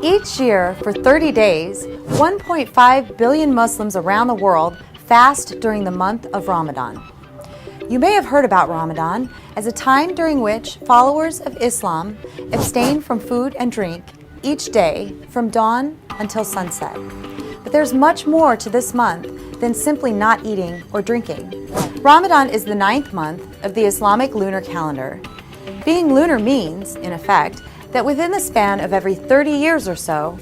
Each year, for 30 days, 1.5 billion Muslims around the world fast during the month of Ramadan. You may have heard about Ramadan as a time during which followers of Islam abstain from food and drink each day from dawn until sunset. But there's much more to this month than simply not eating or drinking. Ramadan is the 9th month of the Islamic lunar calendar. Being lunar means, in effect, that within the span of every 30 years or so,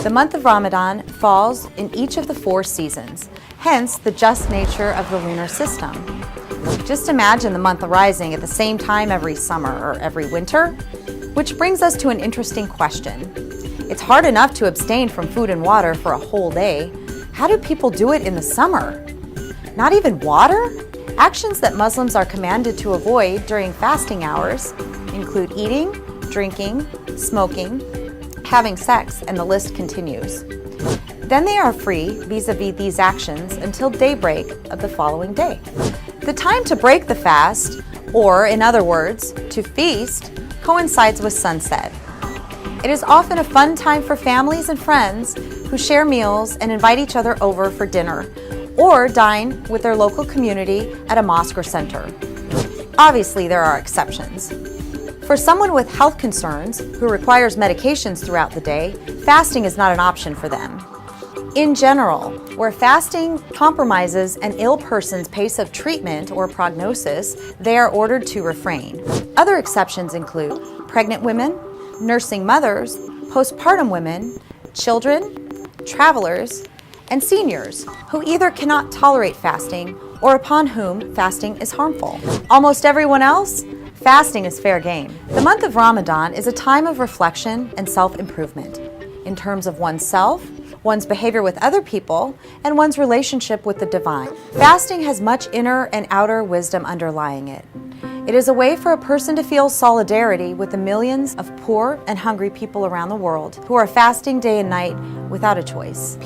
the month of Ramadan falls in each of the 4 seasons, hence the just nature of the lunar system. Just imagine the month arising at the same time every summer or every winter, which brings us to an interesting question. It's hard enough to abstain from food and water for a whole day. How do people do it in the summer? Not even water? Actions that Muslims are commanded to avoid during fasting hours include eating, drinking, smoking, having sex, and the list continues. Then they are free vis-a-vis these actions until daybreak of the following day. The time to break the fast, or in other words, to feast, coincides with sunset. It is often a fun time for families and friends who share meals and invite each other over for dinner, or dine with their local community at a mosque or center. Obviously, there are exceptions. For someone with health concerns who requires medications throughout the day, fasting is not an option for them. In general, where fasting compromises an ill person's pace of treatment or prognosis, they are ordered to refrain. Other exceptions include pregnant women, nursing mothers, postpartum women, children, travelers, and seniors who either cannot tolerate fasting or upon whom fasting is harmful. Almost everyone else, fasting is fair game. The month of Ramadan is a time of reflection and self-improvement in terms of oneself, one's behavior with other people, and one's relationship with the divine. Fasting has much inner and outer wisdom underlying it. It is a way for a person to feel solidarity with the millions of poor and hungry people around the world who are fasting day and night without a choice.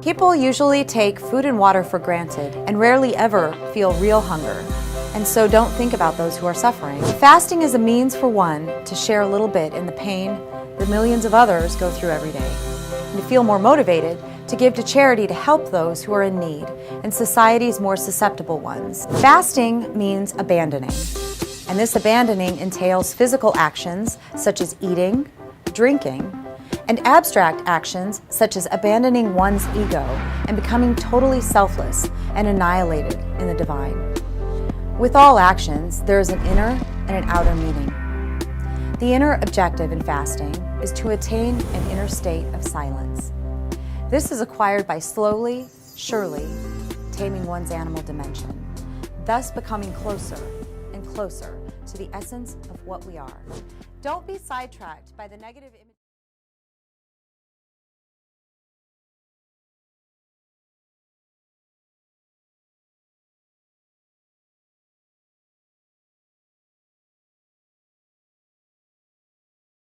People usually take food and water for granted and rarely ever feel real hunger, and so don't think about those who are suffering. Fasting is a means for one to share a little bit in the pain that millions of others go through every day, and to feel more motivated to give to charity to help those who are in need and society's more susceptible ones. Fasting means abandoning, and this abandoning entails physical actions such as eating, drinking, and abstract actions such as abandoning one's ego and becoming totally selfless and annihilated in the divine. With all actions, there is an inner and an outer meaning. The inner objective in fasting is to attain an inner state of silence. This is acquired by slowly, surely taming one's animal dimension, thus becoming closer and closer to the essence of what we are. Don't be sidetracked by the negative images.